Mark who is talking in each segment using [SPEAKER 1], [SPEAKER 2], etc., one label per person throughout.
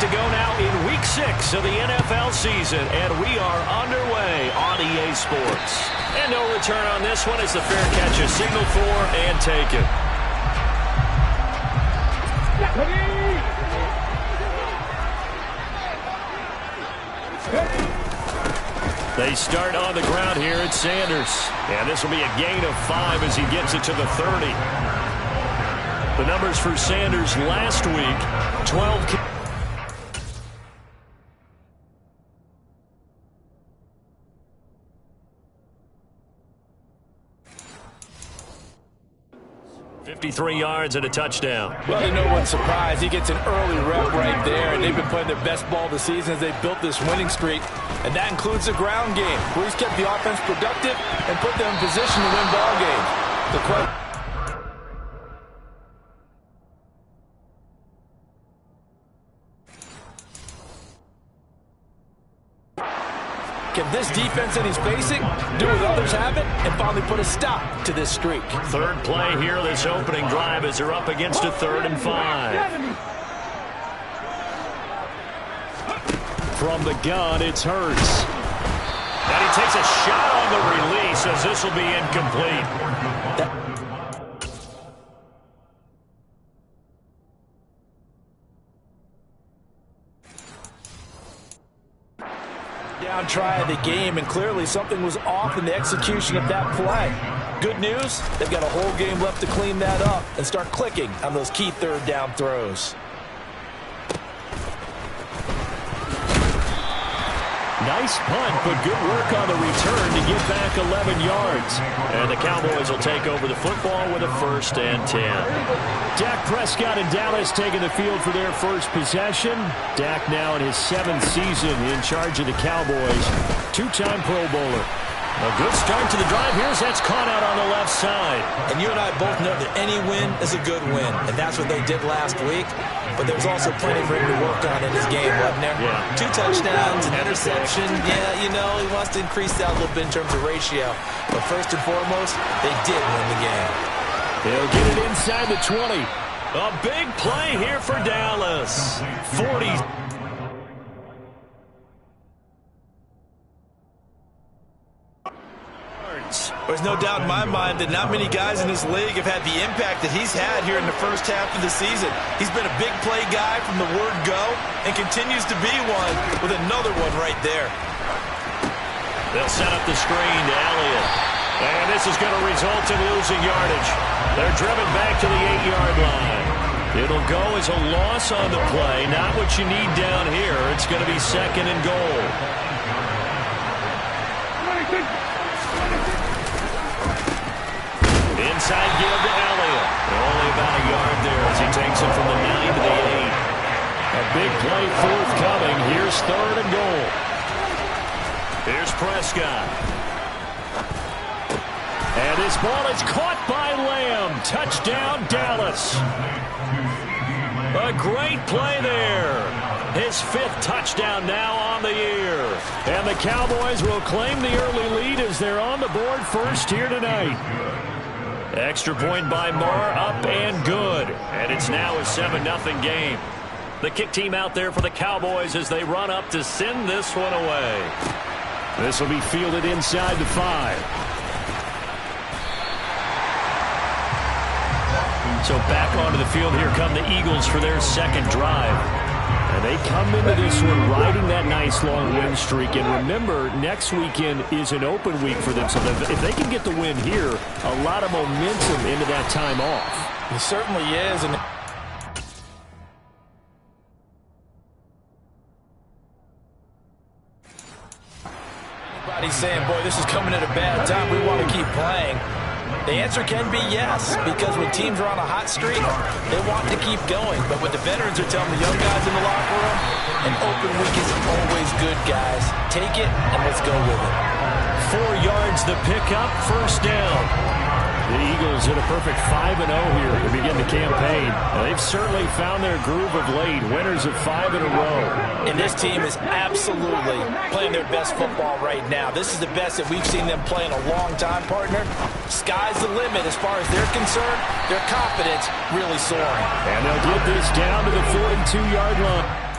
[SPEAKER 1] to go now in Week 6 of the NFL season, and we are underway on EA Sports. And no return on this one as the fair catch is signaled for and taken. They start on the ground here at Sanders. And this will be a gain of 5 as he gets it to the 30. The numbers for Sanders last week, 12. 53 yards and a touchdown.
[SPEAKER 2] Well, you know what surprise. He gets an early rep right there, and they've been playing their best ball this season as they built this winning streak. And that includes the ground game, where he's kept the offense productive and put them in position to win ball games. Can this defense that he's facing do what others haven't and finally put a stop to this streak?
[SPEAKER 1] Third play here, this opening drive, as they're up against a 3rd and 5. From the gun, it's Hurts. And he takes a shot on the release as this will be incomplete.
[SPEAKER 2] Down try of the game, and clearly something was off in the execution of that play. Good news, they've got a whole game left to clean that up and start clicking on those key 3rd down throws.
[SPEAKER 1] Nice punt, but good work on the return to get back 11 yards. And the Cowboys will take over the football with a 1st and 10. Dak Prescott and Dallas taking the field for their first possession. Dak now in his 7th season in charge of the Cowboys. 2-time Pro Bowler. A good start to the drive. Here's that's caught out on the left side.
[SPEAKER 2] And you and I both know that any win is a good win, and that's what they did last week. But there was also plenty for him to work on in his game, wasn't there?
[SPEAKER 1] Yeah.
[SPEAKER 2] 2 touchdowns, an interception. Yeah, you know, he wants to increase that a little bit in terms of ratio. But first and foremost, they did win the game.
[SPEAKER 1] They'll get it inside the 20. A big play here for Dallas. 40.
[SPEAKER 2] There's no doubt in my mind that not many guys in this league have had the impact that he's had here in the first half of the season. He's been a big play guy from the word go and continues to be one with another one right there.
[SPEAKER 1] They'll set up the screen to Elliott. And this is going to result in losing yardage. They're driven back to the 8-yard line. It'll go as a loss on the play. Not what you need down here. It's going to be 2nd and goal. Inside give to Elliott. Only about a yard there as he takes it from the 9 to the 8. A big play forthcoming. Here's 3rd and goal. Here's Prescott. And this ball is caught by Lamb. Touchdown, Dallas. A great play there. His 5th touchdown now on the year. And the Cowboys will claim the early lead as they're on the board first here tonight. Extra point by Marr, up and good. And it's now a 7-0 game. The kick team out there for the Cowboys as they run up to send this one away. This will be fielded inside the 5. So back onto the field, here come the Eagles for their 2nd drive. And they come into this one riding that nice long win streak. And remember, next weekend is an open week for them. So if they can get the win here, a lot of momentum into that time off.
[SPEAKER 2] It certainly is. And anybody's saying, boy, this is coming at a bad time, we want to keep playing. The answer can be yes, because when teams are on a hot streak, they want to keep going. But what the veterans are telling the young guys in the locker room, an open week is always good, guys. Take it, and let's go with it.
[SPEAKER 1] 4 yards the pickup, 1st down. The Eagles in a perfect 5-0 here to begin the campaign. Now, they've certainly found their groove of late, winners of 5 in a row.
[SPEAKER 2] And this team is absolutely playing their best football right now. This is the best that we've seen them play in a long time, partner. Sky's the limit as far as they're concerned. Their confidence really soaring.
[SPEAKER 1] And they'll get this down to the 42-yard line.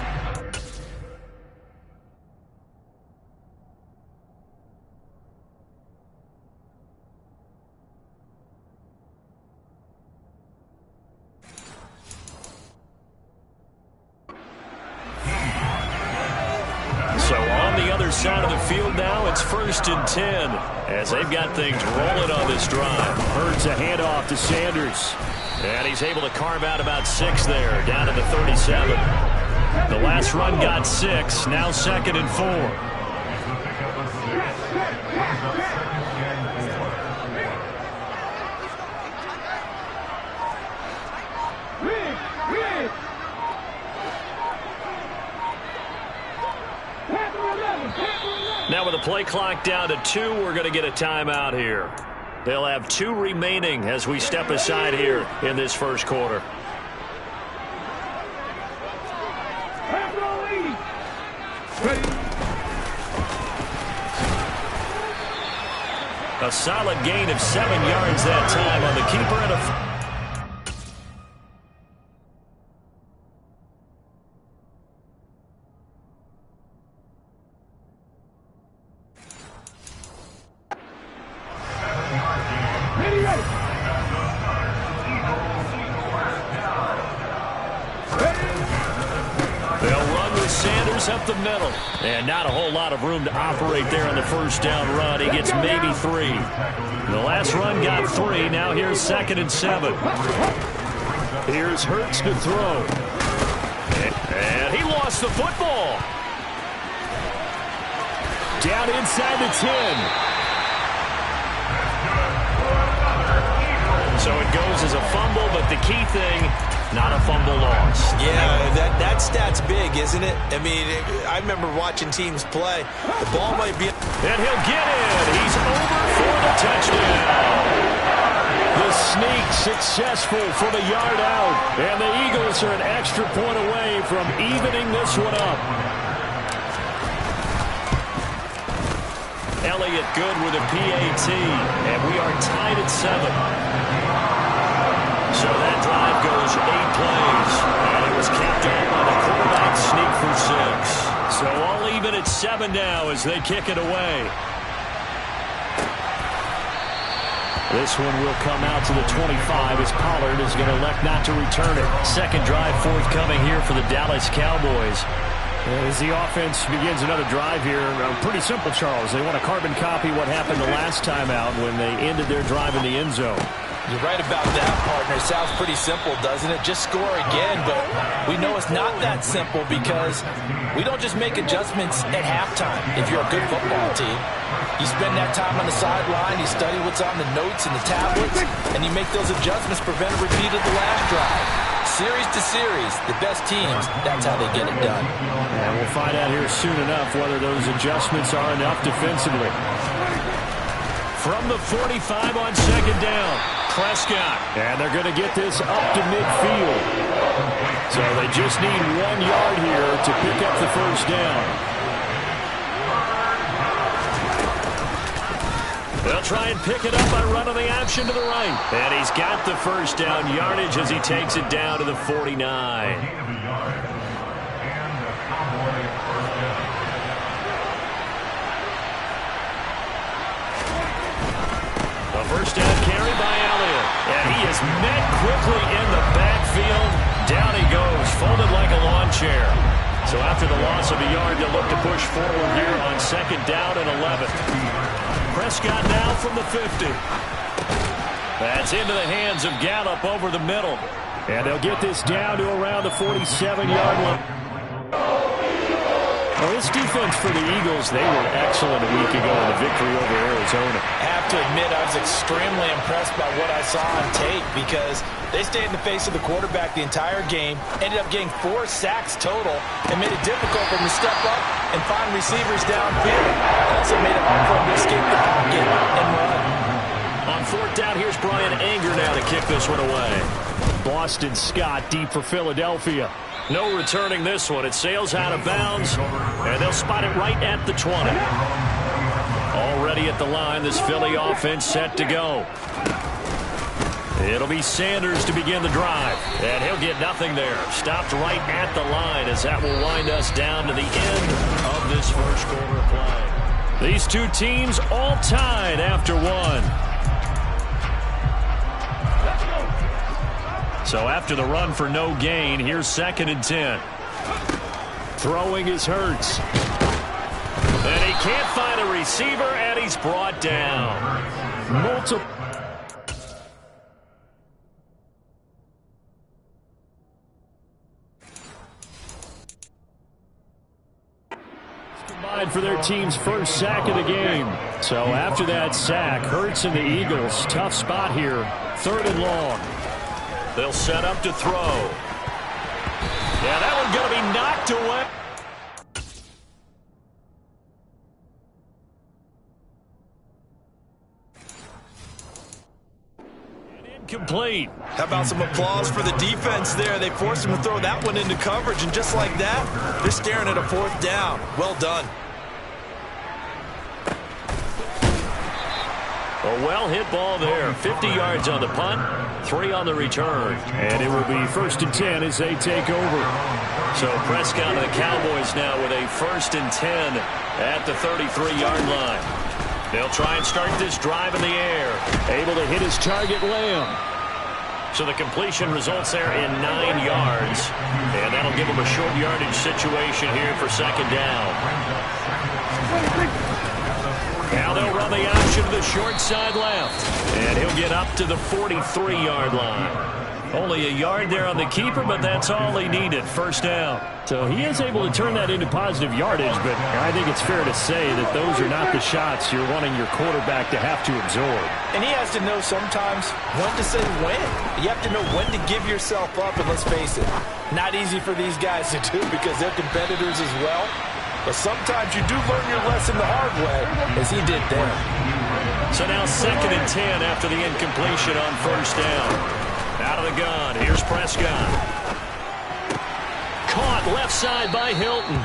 [SPEAKER 1] side of the field now. It's 1st and 10 as they've got things rolling on this drive.
[SPEAKER 3] Hurts a handoff to Sanders.
[SPEAKER 1] And he's able to carve out about 6 there, down to the 37. The last run got 6, now 2nd and 4. Now with the play clock down to 2, we're going to get a timeout here. They'll have 2 remaining as we step aside here in this first quarter. A solid gain of 7 yards that time on the keeper and a... up the middle. And not a whole lot of room to operate there on the first down run. He gets maybe 3. The last run got 3. Now here's 2nd and 7.
[SPEAKER 3] Here's Hurts to throw.
[SPEAKER 1] And he lost the football.
[SPEAKER 3] Down inside the 10.
[SPEAKER 1] So it goes as a fumble, but the key thing, not a fumble lost.
[SPEAKER 2] Yeah, that stat's big, isn't it? I mean, I remember watching teams play. The ball might be...
[SPEAKER 1] And he'll get in. He's over for the touchdown.
[SPEAKER 3] The sneak successful from a yard out. And the Eagles are an extra point away from evening this one up.
[SPEAKER 1] Elliott good with a PAT. And we are tied at 7. So that drive goes 8 plays, and it was capped off by the quarterback sneak for 6. So all even at 7 now as they kick it away.
[SPEAKER 3] This one will come out to the 25 as Pollard is going to elect not to return it.
[SPEAKER 1] Second drive forthcoming here for the Dallas Cowboys.
[SPEAKER 3] As the offense begins another drive here, pretty simple, Charles. They want to carbon copy what happened the last time out when they ended their drive in the end zone.
[SPEAKER 2] You're right about that, partner. It sounds pretty simple, doesn't it? Just score again, but we know it's not that simple because we don't just make adjustments at halftime if you're a good football team. You spend that time on the sideline, you study what's on the notes and the tablets, and you make those adjustments, prevent a repeat of the last drive. Series to series, the best teams, that's how they get it done.
[SPEAKER 3] And we'll find out here soon enough whether those adjustments are enough defensively.
[SPEAKER 1] From the 45 on second down, Prescott.
[SPEAKER 3] And they're going to get this up to midfield. So they just need 1 yard here to pick up the first down.
[SPEAKER 1] They'll try and pick it up by running the option to the right. And he's got the first down yardage as he takes it down to the 49. First down carry by Elliott. And he is met quickly in the backfield. Down he goes, folded like a lawn chair. So after the loss of a yard, they'll look to push forward here on second down and 11. Prescott now from the 50. That's into the hands of Gallup over the middle.
[SPEAKER 3] And they'll get this down to around the 47-yard line. Well, this defense for the Eagles, they were excellent a week ago in the victory over Arizona.
[SPEAKER 2] I have to admit, I was extremely impressed by what I saw on tape because they stayed in the face of the quarterback the entire game, ended up getting 4 sacks total, and made it difficult for him to step up and find receivers downfield. Also made it hard for him to escape the pocket and run.
[SPEAKER 1] On fourth down, here's Brian Anger now to kick this one away.
[SPEAKER 3] Boston Scott deep for Philadelphia.
[SPEAKER 1] No returning this one. It sails out of bounds, and they'll spot it right at the 20. Already at the line, this Philly offense set to go. It'll be Sanders to begin the drive, and he'll get nothing there. Stopped right at the line as that will wind us down to the end of this first quarter of play. These two teams all tied after one. So after the run for no gain, here's second and 10.
[SPEAKER 3] Throwing is Hurts.
[SPEAKER 1] And he can't find a receiver, and he's brought down.
[SPEAKER 3] Multiple. Combined for their team's first sack of the game. So after that sack, Hurts and the Eagles, tough spot here. 3rd and long.
[SPEAKER 1] They'll set up to throw. Yeah, that one's going to be knocked away. Complete.
[SPEAKER 2] How about some applause for the defense there? They forced him to throw that one into coverage, and just like that, they're staring at a 4th down. Well done.
[SPEAKER 1] A well-hit ball there. 50 yards on the punt, 3 on the return.
[SPEAKER 3] And it will be 1st and 10 as they take over.
[SPEAKER 1] So Prescott and the Cowboys now with a 1st and 10 at the 33-yard line. They'll try and start this drive in the air.
[SPEAKER 3] Able to hit his target, Lamb.
[SPEAKER 1] So the completion results there in 9 yards. And that'll give them a short yardage situation here for 2nd down. Now they'll run the option to the short side left. And he'll get up to the 43-yard line. Only a yard there on the keeper, but that's all he needed. 1st down.
[SPEAKER 3] So he is able to turn that into positive yardage, but I think it's fair to say that those are not the shots you're wanting your quarterback to have to absorb.
[SPEAKER 2] And he has to know sometimes when to say when. You have to know when to give yourself up, and let's face it, not easy for these guys to do because they're competitors as well. But sometimes you do learn your lesson the hard way, as he did there.
[SPEAKER 1] So now 2nd and 10 after the incompletion on 1st down. Out of the gun, here's Prescott. Caught left side by Hilton.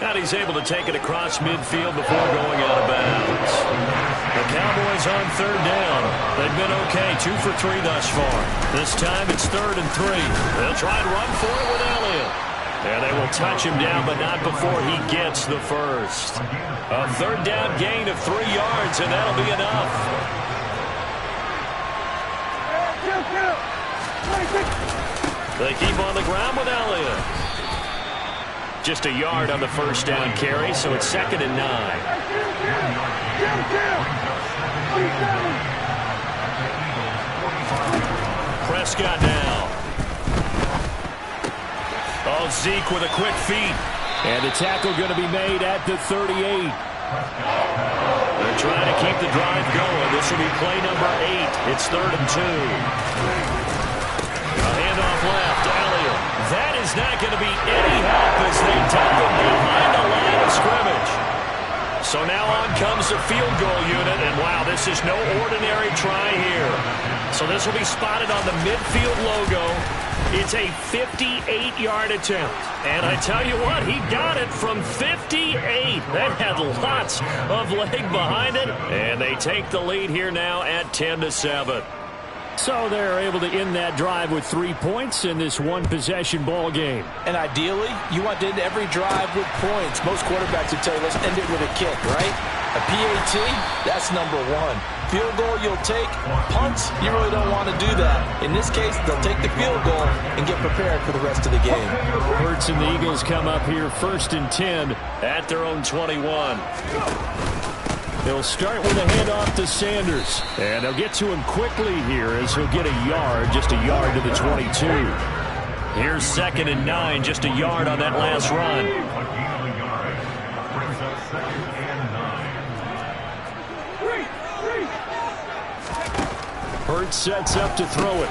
[SPEAKER 1] And he's able to take it across midfield before going out of bounds. The Cowboys on 3rd down. They've been okay, 2 for 3 thus far. This time it's 3rd and 3. They'll try and run for it with Elliott. And they will touch him down, but not before he gets the first. A 3rd down gain of 3 yards, and that'll be enough. They keep on the ground with Elliott. Just a yard on the 1st down carry, so it's 2nd and 9. Prescott now. Oh, Zeke with a quick feed.
[SPEAKER 3] And the tackle going to be made at the 38.
[SPEAKER 1] They're trying to keep the drive going. This will be play number 8. It's 3rd and 2. A handoff left, Elliott. That is not going to be any help as they dump him behind the line of scrimmage. So now on comes the field goal unit, and wow, this is no ordinary try here. So this will be spotted on the midfield logo. It's a 58-yard attempt. And I tell you what, he got it from 58. That had lots of leg behind it. And they take the lead here now at 10-7.
[SPEAKER 3] So they're able to end that drive with 3 points in this one-possession ball game.
[SPEAKER 2] And ideally, you want to end every drive with points. Most quarterbacks would tell you, let's end it with a kick, right? A PAT, that's number 1. Field goal you'll take. Punts, you really don't want to do that. In this case, they'll take the field goal and get prepared for the rest of the game.
[SPEAKER 3] Hurts and the Eagles come up here 1st and 10
[SPEAKER 1] at their own 21.
[SPEAKER 3] They'll start with a handoff to Sanders. And they'll get to him quickly here as he'll get a yard, just a yard to the 22.
[SPEAKER 1] Here's 2nd and 9, just a yard on that last run.
[SPEAKER 3] Hurts sets up to throw it.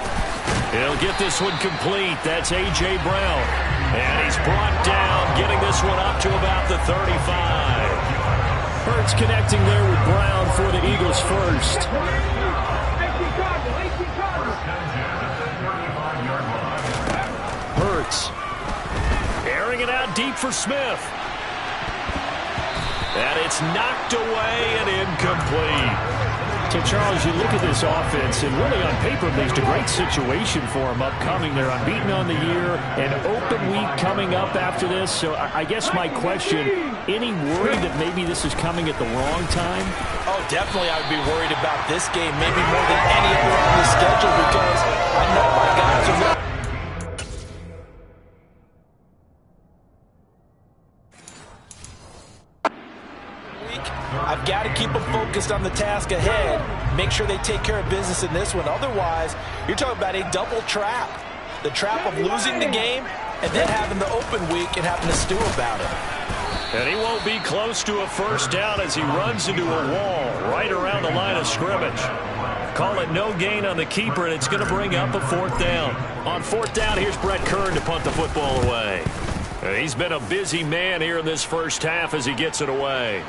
[SPEAKER 1] He'll get this one complete. That's A.J. Brown. And he's brought down, getting this one up to about the 35.
[SPEAKER 3] Hurts connecting there with Brown for the Eagles first. Hurts
[SPEAKER 1] airing it out deep for Smith. And it's knocked away and incomplete.
[SPEAKER 3] So, Charles, you look at this offense, and really on paper, at least a great situation for them upcoming. They're unbeaten on the year, an open week coming up after this. So I guess my question, any worry that maybe this is coming at the wrong time?
[SPEAKER 2] Oh, definitely I would be worried about this game, maybe more than any other on the schedule, because I know my guys are ready. focused on the task ahead. Make sure they take care of business in this one. Otherwise, you're talking about a double trap. The trap of losing the game and then having the open week and having to stew about it.
[SPEAKER 1] And he won't be close to a first down as he runs into a wall right around the line of scrimmage. Call it no gain on the keeper, and it's going to bring up a fourth down. On fourth down, here's Brett Kern to punt the football away. And he's been a busy man here in this first half as he gets it away.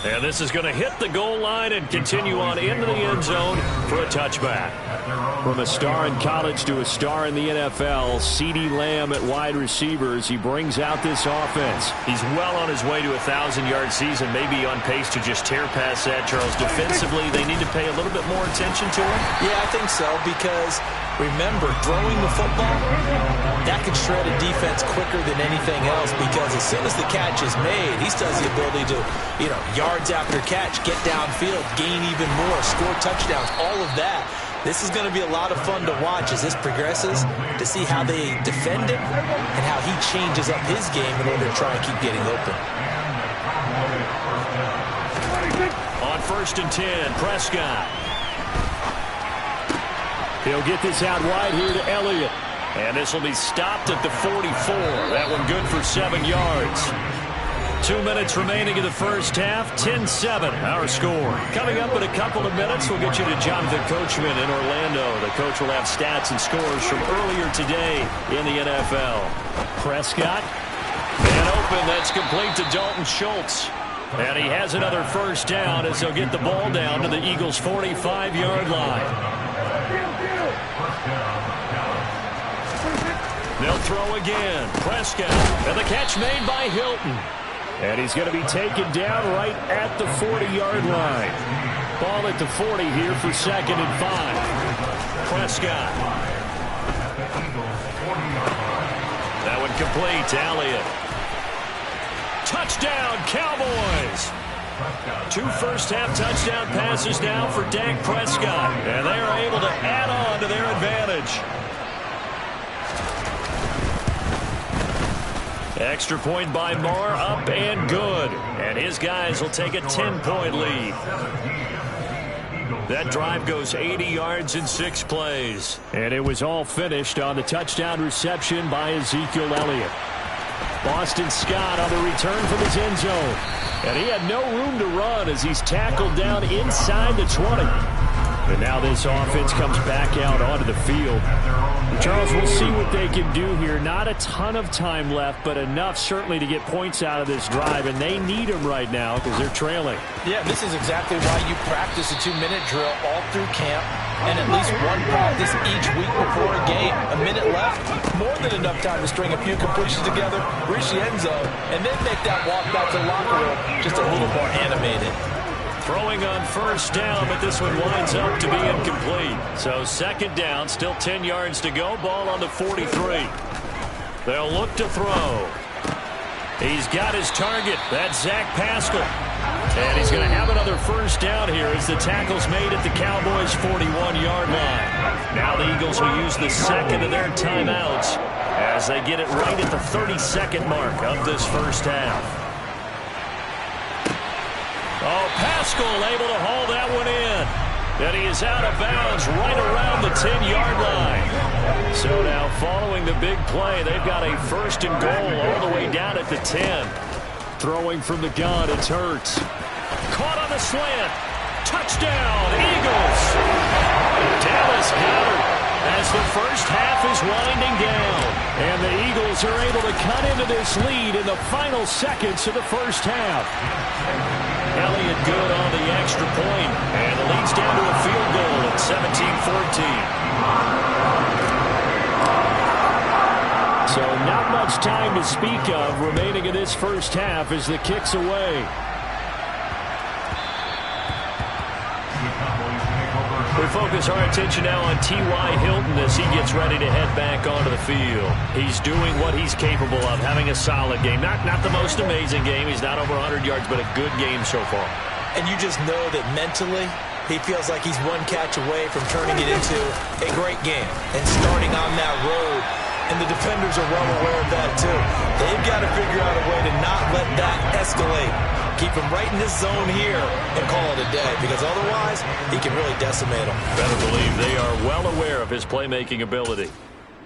[SPEAKER 1] And this is going to hit the goal line and continue on into the end zone for a touchback.
[SPEAKER 3] From a star in college to a star in the NFL, CeeDee Lamb at wide receivers. He brings out this offense.
[SPEAKER 1] He's well on his way to a 1,000-yard season, maybe on pace to just tear past that, Charles. Defensively, they need to pay a little bit more attention to him.
[SPEAKER 2] Yeah, I think so, because remember, throwing the football, that can shred a defense quicker than anything else, because as soon as the catch is made, he still has the ability to, yards after catch, get downfield, gain even more, score touchdowns, all of that. This is going to be a lot of fun to watch as this progresses, to see how they defend him and how he changes up his game in order to try and keep getting open.
[SPEAKER 1] On 1st and 10, Prescott.
[SPEAKER 3] He'll get this out wide here to Elliott.
[SPEAKER 1] And this will be stopped at the 44. That one good for 7 yards. 2 minutes remaining in the first half. 10-7, our score. Coming up in a couple of minutes, we'll get you to Jonathan Coachman in Orlando. The coach will have stats and scores from earlier today in the NFL.
[SPEAKER 3] Prescott.
[SPEAKER 1] And open, that's complete to Dalton Schultz. And he has another first down as they'll get the ball down to the Eagles' 45-yard line. They'll throw again. Prescott. And the catch made by Hilton.
[SPEAKER 3] And he's going to be taken down right at the 40-yard line. Ball at the 40 here for 2nd and 5.
[SPEAKER 1] Prescott. That one complete to Elliott. Touchdown, Cowboys. 2 first-half touchdown passes now for Dak Prescott. And they are able to add on to their advantage. Extra point by Marr, up and good. And his guys will take a 10-point lead. That drive goes 80 yards in 6 plays.
[SPEAKER 3] And it was all finished on the touchdown reception by Ezekiel Elliott. Boston Scott on the return from his end zone. And he had no room to run as he's tackled down inside the 20. And now this offense comes back out onto the field. Charles, we'll see what they can do here. Not a ton of time left, but enough certainly to get points out of this drive, and they need them right now because they're trailing.
[SPEAKER 2] Yeah, this is exactly why you practice a 2-minute drill all through camp and at least one practice each week before a game. A minute left, more than enough time to string a few completions together, reach the end zone, and then make that walk back to the locker room just a little more animated.
[SPEAKER 1] Throwing on first down, but this one winds up to be incomplete. So 2nd down, still 10 yards to go. Ball on the 43. They'll look to throw. He's got his target. That's Zach Pascal. And he's going to have another first down here as the tackle's made at the Cowboys' 41-yard line. Now the Eagles will use the second of their timeouts as they get it right at the 32nd mark of this first half. Oh, Pascal able to haul that one in. And he is out of bounds right around the 10-yard line. So now following the big play, they've got a 1st and goal all the way down at the 10.
[SPEAKER 3] Throwing from the gun, it's Hurts.
[SPEAKER 1] Caught on the slant. Touchdown, Eagles. Dallas Goedert as the first half is winding down.
[SPEAKER 3] And the Eagles are able to cut into this lead in the final seconds of the first half.
[SPEAKER 1] Elliott good on the extra point, and it leads down to a field goal at 17-14.
[SPEAKER 3] So not much time to speak of remaining in this first half as the kick's away.
[SPEAKER 1] We focus our attention now on T.Y. Hilton as he gets ready to head back onto the field. He's doing what he's capable of, having a solid game. Not the most amazing game. He's not over 100 yards, but a good game so far.
[SPEAKER 2] And you just know that mentally, he feels like he's one catch away from turning it into a great game and starting on that road and the defenders are well aware of that too. They've got to figure out a way to not let that escalate. Keep him right in this zone here and call it a day, because otherwise he can really decimate them.
[SPEAKER 1] Better believe they are well aware of his playmaking ability.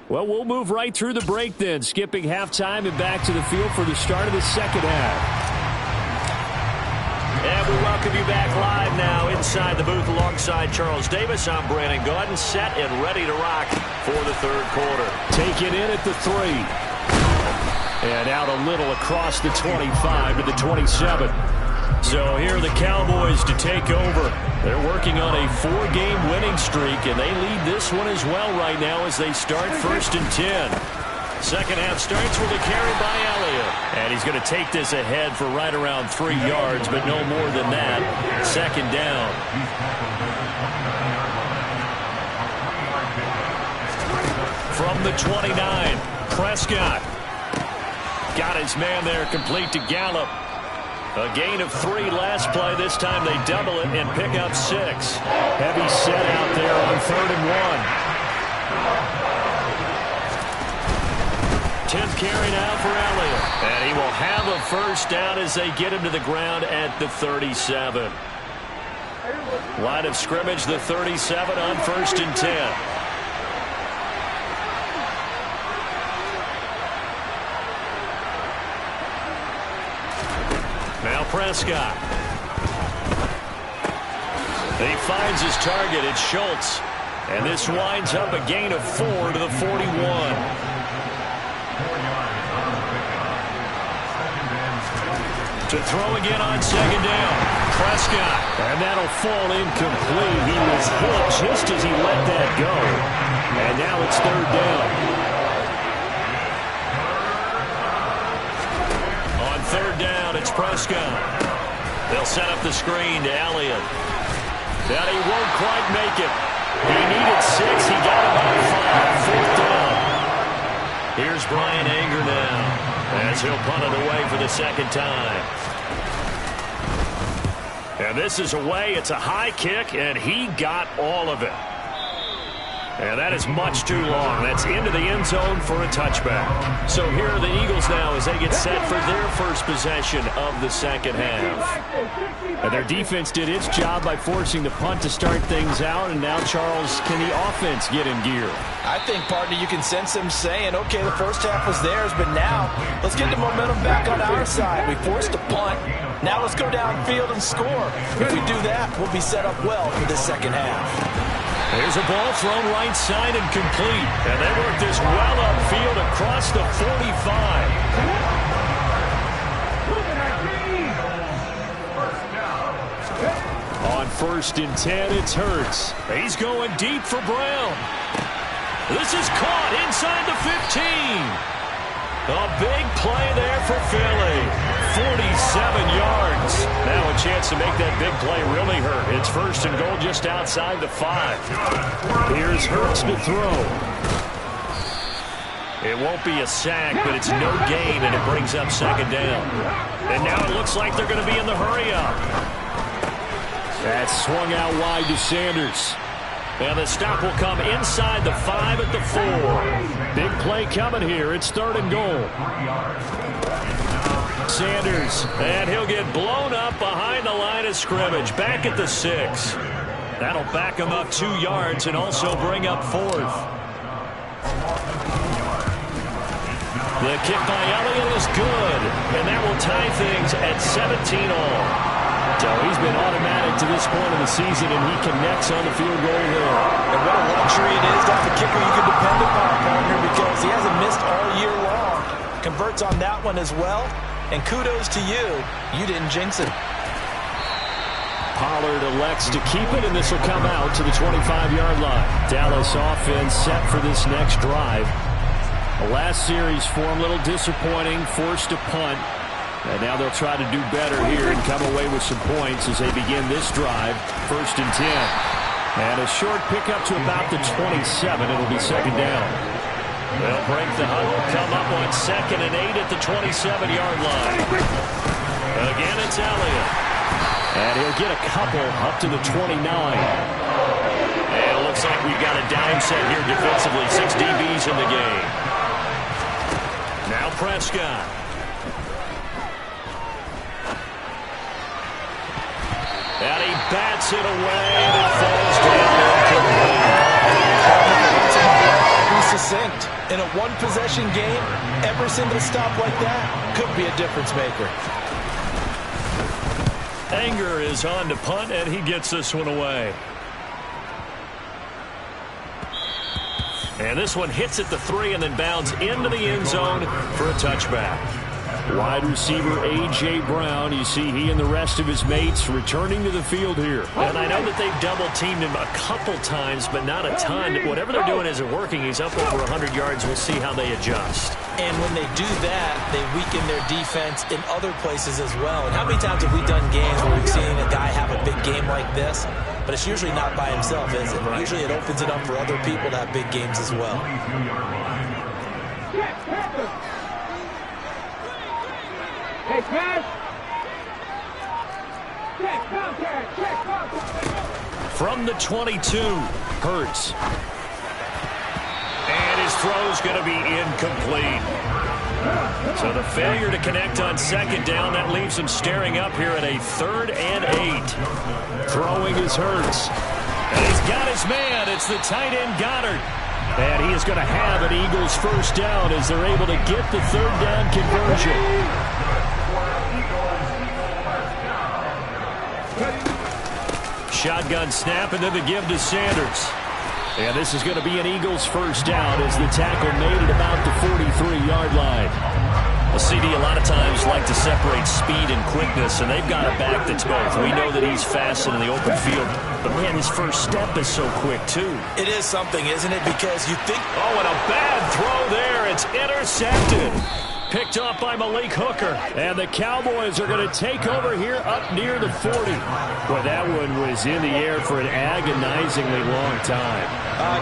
[SPEAKER 3] Well, we'll move right through the break then, skipping halftime and back to the field for the start of the second half.
[SPEAKER 1] And we welcome you back live now inside the booth alongside Charles Davis. I'm Brandon Gaudin, set and ready to rock for the third quarter.
[SPEAKER 3] Take it in at the 3. And out a little across the 25 to the 27.
[SPEAKER 1] So here are the Cowboys to take over. They're working on a 4-game winning streak, and they lead this one as well right now as they start 1st and 10. Second half starts with a carry by Elliott. And he's going to take this ahead for right around 3 yards, but no more than that. Second down. From the 29, Prescott. Got his man there, complete to Gallup. A gain of 3 last play. This time they double it and pick up 6.
[SPEAKER 3] Heavy set out there on 3rd and 1.
[SPEAKER 1] 10th carry now for Elliott. And he will have a first down as they get him to the ground at the 37. Line of scrimmage, the 37 on 1st and 10. Now Prescott. He finds his target. It's Schultz. And this winds up a gain of 4 to the 41. To throw again on second down. Prescott.
[SPEAKER 3] And that'll fall incomplete. He was hit just as he let that go. And now it's 3rd down.
[SPEAKER 1] On 3rd down, it's Prescott. They'll set up the screen to Elliott. That he won't quite make it. He needed 6. He got about 5. 4th down. Here's Brian Anger now as he'll punt it away for the second time. And this is away. It's a high kick, and he got all of it. And that is much too long. That's into the end zone for a touchback. So here are the Eagles now as they get set for their first possession of the second half.
[SPEAKER 3] And their defense did its job by forcing the punt to start things out. And now, Charles, can the offense get in gear?
[SPEAKER 2] I think, partner, you can sense them saying, okay, the first half was theirs, but now let's get the momentum back on our side. We forced a punt. Now let's go downfield and score. If we do that, we'll be set up well for the second half.
[SPEAKER 1] Here's a ball thrown right side and complete. And they work this well upfield across the 45.
[SPEAKER 3] On 1st and 10, it's Hurts.
[SPEAKER 1] He's going deep for Brown. This is caught inside the 15. A big play there for Philly. 47 yards. Now a chance to make that big play really hurt. It's 1st and goal just outside the 5.
[SPEAKER 3] Here's Hurts to throw.
[SPEAKER 1] It won't be a sack, but it's no gain, and it brings up second down. And now it looks like they're going to be in the hurry-up.
[SPEAKER 3] That's swung out wide to Sanders.
[SPEAKER 1] And the stop will come inside the 5 at the 4.
[SPEAKER 3] Big play coming here. It's 3rd and goal.
[SPEAKER 1] Sanders, and he'll get blown up behind the line of scrimmage. Back at the 6. That'll back him up 2 yards and also bring up 4th. The kick by Elliott is good, and that will tie things at 17 all.
[SPEAKER 3] So he's been automatic to this point of the season, and he connects on the field goal there.
[SPEAKER 2] And what a luxury it is to have a kicker you can depend upon, partner, because he hasn't missed all year long. Converts on that one as well, and kudos to you. You didn't jinx it.
[SPEAKER 3] Pollard elects to keep it, and this will come out to the 25-yard line. Dallas offense set for this next drive. The last series for him, a little disappointing, forced to punt. And now they'll try to do better here and come away with some points as they begin this drive. 1st and 10. And a short pickup to about the 27. It'll be second down.
[SPEAKER 1] They'll break the huddle, come up on 2nd and 8 at the 27-yard line. Again, it's Elliott.
[SPEAKER 3] And he'll get a couple up to the 29.
[SPEAKER 1] And it looks like we've got a dime set here defensively. 6 DBs in the game. Prescott. And he bats it away, and it falls down.
[SPEAKER 2] Be succinct. In a one-possession game, every single stop like that could be a difference maker.
[SPEAKER 1] Anger is on to punt, and he gets this one away. And this one hits at the 3 and then bounds into the end zone for a touchback.
[SPEAKER 3] Wide receiver A.J. Brown, you see he and the rest of his mates returning to the field here.
[SPEAKER 1] And I know that they've double-teamed him a couple times, but not a ton. Whatever they're doing isn't working. He's up over 100 yards. We'll see how they adjust.
[SPEAKER 2] And when they do that, they weaken their defense in other places as well. And how many times have we done games where we've seen a guy have a big game like this? But it's usually not by himself, is it? Right. Usually it opens it up for other people to have big games as well.
[SPEAKER 1] From the 22, Hurts. And his throw's going to be incomplete. So the failure to connect on second down, that leaves him staring up here at a 3rd and 8.
[SPEAKER 3] Throwing is Hurts.
[SPEAKER 1] And he's got his man. It's the tight end Goddard.
[SPEAKER 3] And he is going to have an Eagles first down as they're able to get the 3rd down conversion.
[SPEAKER 1] Shotgun snap and then the give to Sanders.
[SPEAKER 3] And this is going to be an Eagles first down as the tackle made it about the 43-yard line.
[SPEAKER 1] Well, CD a lot of times like to separate speed and quickness, and they've got a back that's both. We know that he's fast in the open field, but man, his first step is so quick too.
[SPEAKER 2] It is something, isn't it? Because you think...
[SPEAKER 1] Oh, and a bad throw there. It's intercepted. Picked off by Malik Hooker.
[SPEAKER 3] And the Cowboys are going to take over here up near the 40. Boy, that one was in the air for an agonizingly long time.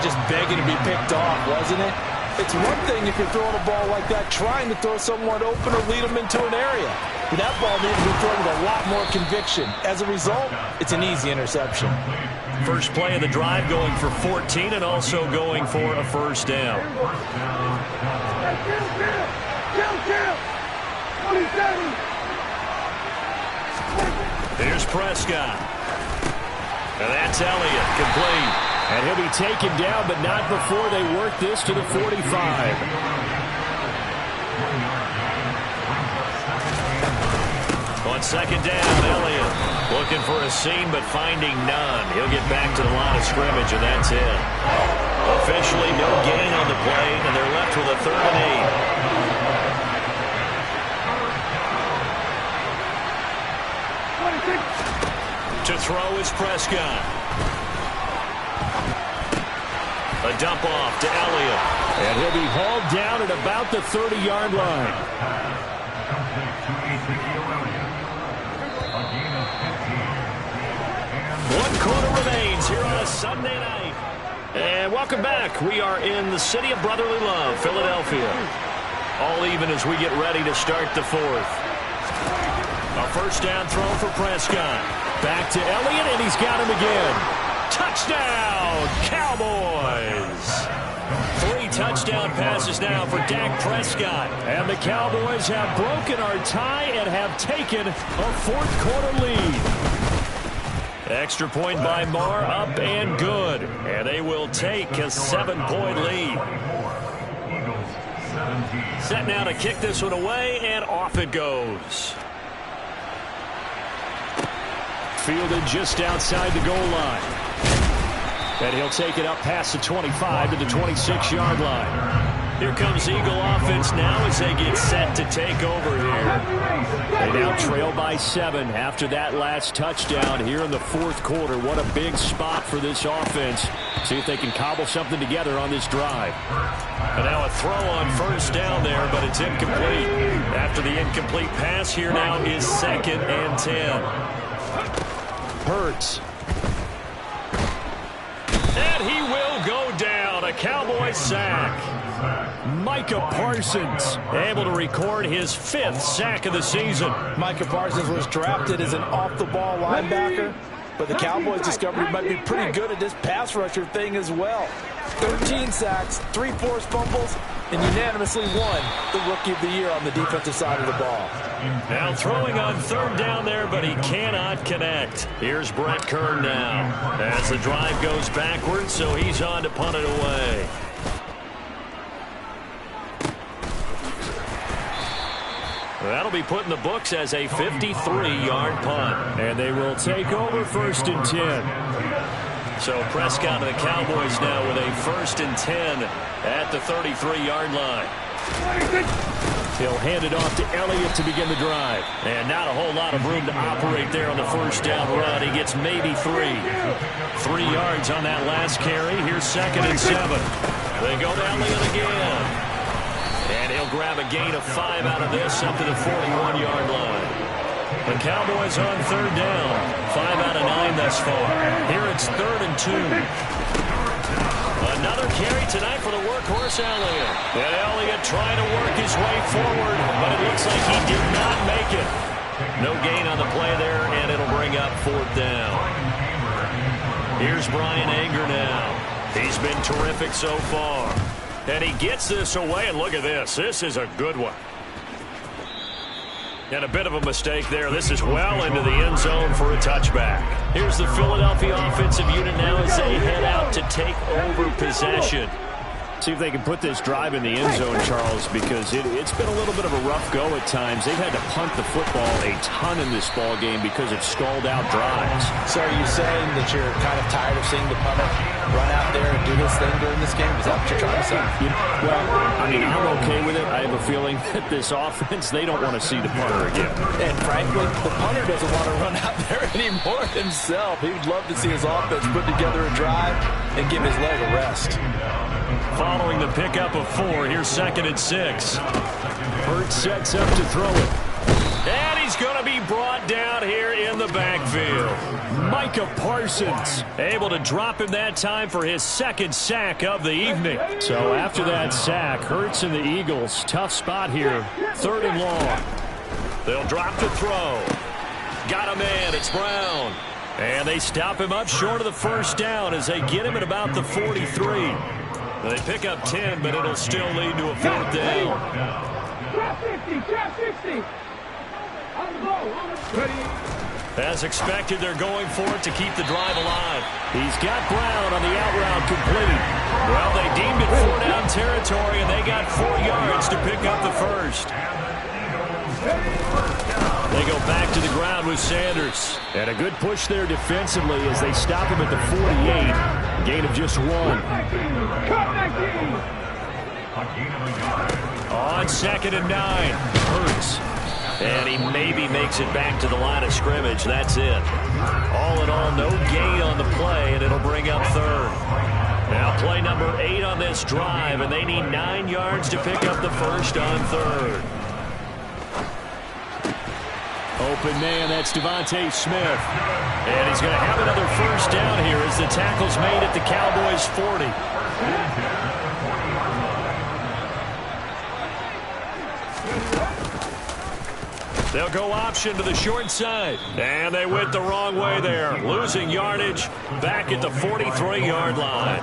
[SPEAKER 2] Just begging to be picked off, wasn't it? It's one thing if you're throwing a ball like that, trying to throw someone open or lead them into an area. But that ball needs to be thrown with a lot more conviction. As a result, it's an easy interception.
[SPEAKER 1] First play of the drive going for 14 and also going for a first down. Here's Prescott. And that's Elliott, complete.
[SPEAKER 3] And he'll be taken down, but not before they work this to the 45.
[SPEAKER 1] On second down, Elliott looking for a seam, but finding none. He'll get back to the line of scrimmage, and that's it. Officially no gain on the play, and they're left with a 3rd and 8. To throw is Prescott. A dump off to Elliott.
[SPEAKER 3] And he'll be hauled down at about the 30-yard line.
[SPEAKER 1] One quarter remains here on a Sunday night. And welcome back. We are in the city of brotherly love, Philadelphia. All even as we get ready to start the 4th. A first down throw for Prescott. Back to Elliott, and he's got him again. Touchdown, Cowboys! 3 touchdown passes now for Dak Prescott.
[SPEAKER 3] And the Cowboys have broken our tie and have taken a 4th quarter lead.
[SPEAKER 1] Extra point by Marr, up and good. And they will take a 7-point lead. Set now to kick this one away, and off it goes.
[SPEAKER 3] Fielded just outside the goal line. And he'll take it up past the 25 to the 26-yard line.
[SPEAKER 1] Here comes Eagle offense now as they get set to take over here.
[SPEAKER 3] They now trail by 7 after that last touchdown here in the 4th quarter. What a big spot for this offense. See if they can cobble something together on this drive.
[SPEAKER 1] And now a throw on first down there, but it's incomplete. After the incomplete pass, here now is 2nd and 10.
[SPEAKER 3] Hurts.
[SPEAKER 1] And he will go down. A Cowboy sack.
[SPEAKER 3] Micah Parsons able to record his 5th sack of the season.
[SPEAKER 2] Micah Parsons was drafted as an off-the-ball linebacker, but the Cowboys discovered he might be pretty good at this pass rusher thing as well. 13 sacks, 3 forced fumbles, and unanimously won the Rookie of the Year on the defensive side of the ball.
[SPEAKER 1] Now throwing on third down there, but he cannot connect. Here's Brett Kern now as the drive goes backwards, so he's on to punt it away. That'll be put in the books as a 53-yard punt. And they will take over 1st and 10. So Prescott and the Cowboys now with a 1st and 10 at the 33-yard line. He'll hand it off to Elliott to begin the drive. And not a whole lot of room to operate there on the 1st down run. He gets maybe 3. 3 yards on that last carry. Here's 2nd and 7. They go to Elliott again. And he'll grab a gain of 5 out of this up to the 41-yard line. The Cowboys on 3rd down. 5 out of 9 thus far. Here it's 3rd and 2. Another carry tonight for the workhorse Elliott. And Elliott trying to work his way forward, but it looks like he did not make it. No gain on the play there, and it'll bring up 4th down. Here's Brian Anger now. He's been terrific so far. And he gets this away, and look at this. This is a good one. And a bit of a mistake there. This is well into the end zone for a touchback. Here's the Philadelphia offensive unit now as they head out to take over possession. See if they can put this drive in the end zone, Charles, because it's been a little bit of a rough go at times. They've had to punt the football a ton in this ball game because of stalled-out drives.
[SPEAKER 2] So are you saying that you're kind of tired of seeing the punter run out there and do this thing during this game? Is that what you're trying to say?
[SPEAKER 3] Well, I mean, I'm okay with it. I have a feeling that this offense, they don't want to see the punter again.
[SPEAKER 2] And frankly, the punter doesn't want to run out there anymore himself. He would love to see his offense put together a drive and give his leg a rest.
[SPEAKER 1] Following the pickup of 4, here's 2nd and 6.
[SPEAKER 3] Hurts sets up to throw it.
[SPEAKER 1] And he's going to be brought down here in the backfield.
[SPEAKER 3] Micah Parsons
[SPEAKER 1] able to drop him that time for his 2nd sack of the evening.
[SPEAKER 3] So after that sack, Hurts and the Eagles, tough spot here. 3rd and long.
[SPEAKER 1] They'll drop to throw. Got a man. It's Brown. And they stop him up short of the 1st down as they get him at about the 43. They pick up 10, but it'll still lead to a 4th down. As expected, they're going for it to keep the drive alive.
[SPEAKER 3] He's got Brown on the out route complete.
[SPEAKER 1] Well, they deemed it 4-down territory, and they got 4 yards to pick up the 1st. They go back to the ground with Sanders.
[SPEAKER 3] And a good push there defensively as they stop him at the 48. Gain of just 1.
[SPEAKER 1] On 2nd and 9. Hurts. And he maybe makes it back to the line of scrimmage. That's it. All in all, no gain on the play, and it'll bring up 3rd. Now play number 8 on this drive, and they need 9 yards to pick up the 1st on 3rd.
[SPEAKER 3] Open man, that's Devontae Smith.
[SPEAKER 1] And he's going to have another 1st down here as the tackle's made at the Cowboys' 40. They'll go option to the short side. And they went the wrong way there. Losing yardage back at the 43-yard line.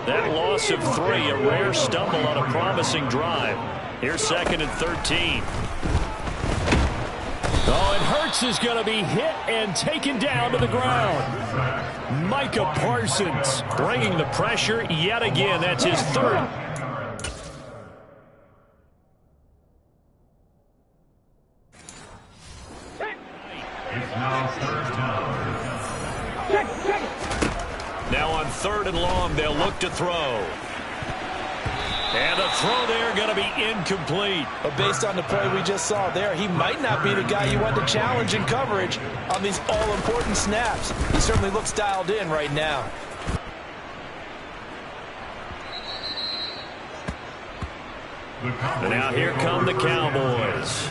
[SPEAKER 1] That loss of 3, a rare stumble on a promising drive. Here's 2nd and 13.
[SPEAKER 3] Oh, and Hurts is going to be hit and taken down to the ground. Micah Parsons
[SPEAKER 1] bringing the pressure yet again. That's his 3rd. Now on 3rd and long, they'll look to throw. And the throw there going to be incomplete.
[SPEAKER 2] But based on the play we just saw there, he might not be the guy you want to challenge in coverage on these all-important snaps. He certainly looks dialed in right now.
[SPEAKER 1] And now here come the Cowboys.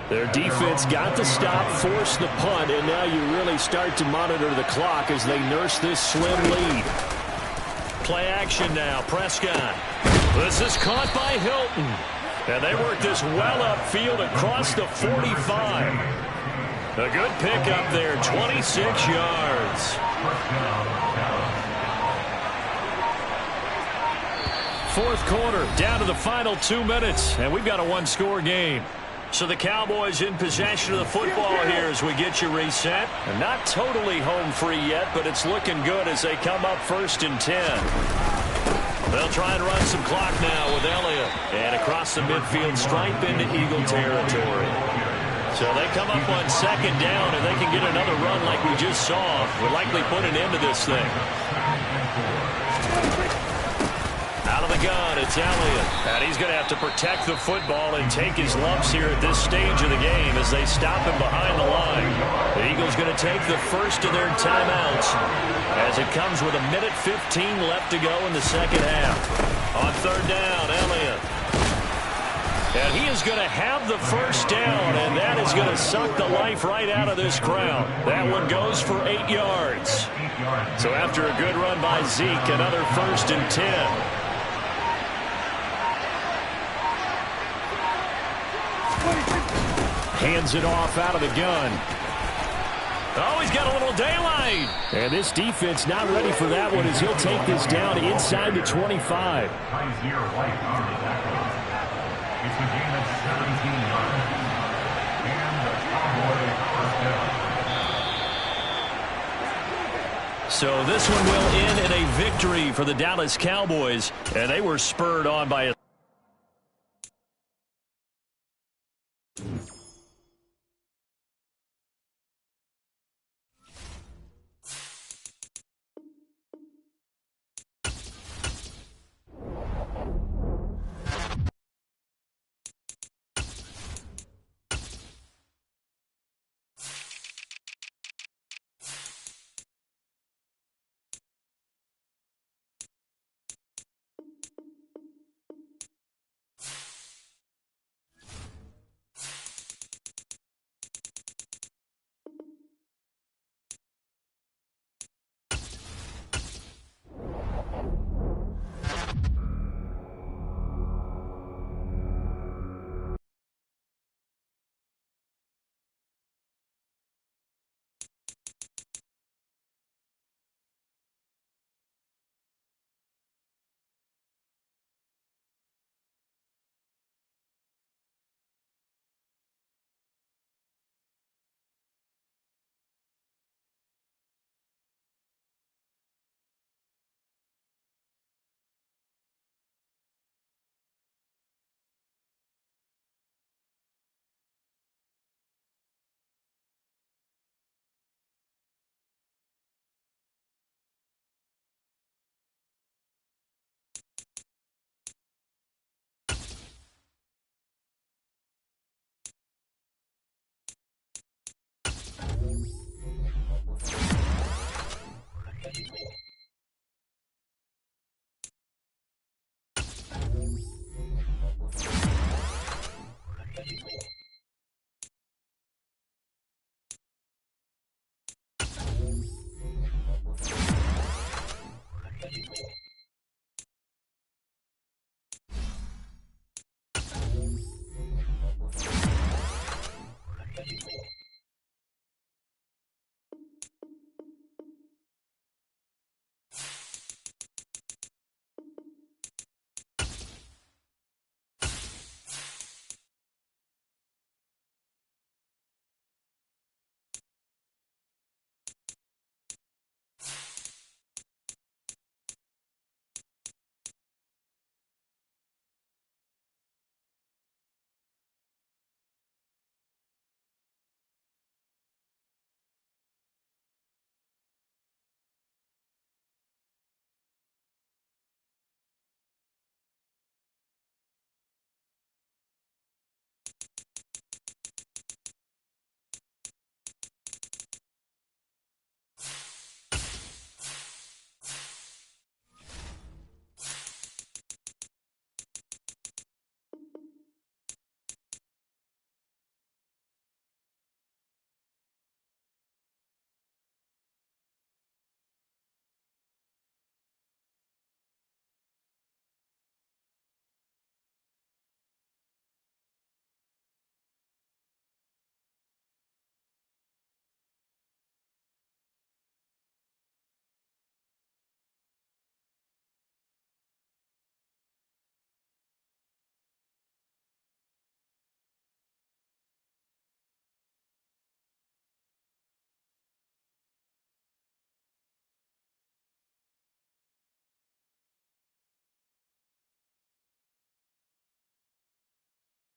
[SPEAKER 3] Their defense got the stop, forced the punt, and now you really start to monitor the clock as they nurse this slim lead.
[SPEAKER 1] Play action now. Prescott. This is caught by Hilton. And they work this well upfield across the 45. A good pickup there, 26 yards.
[SPEAKER 3] fourth quarter, down to the final 2 minutes, and we've got a one-score game.
[SPEAKER 1] So the Cowboys in possession of the football here as we get you reset. They're not totally home free yet, but it's looking good as they come up 1st and 10. They'll try and run some clock now with Elliott. And across the midfield stripe into Eagle territory. So they come up on 2nd down, and they can get another run like we just saw. Will likely put an end to this thing. Out of the gun, it's Elliott. And he's going to have to protect the football and take his lumps here at this stage of the game as they stop him behind the line. The Eagles going to take the first of their timeouts as it comes with 1:15 left to go in the second half. On 3rd down, Elliott. And he is going to have the first down, and that is going to suck the life right out of this crowd. That one goes for 8 yards. So after a good run by Zeke, another 1st and 10.
[SPEAKER 3] Hands it off out of the gun.
[SPEAKER 1] Oh, he's got a little daylight.
[SPEAKER 3] And this defense not ready for that one as he'll take this down inside the 25.
[SPEAKER 4] It's a gain of 17 yards. And the Cowboys first down.
[SPEAKER 1] So this one will end in a victory for the Dallas Cowboys. And they were spurred on by a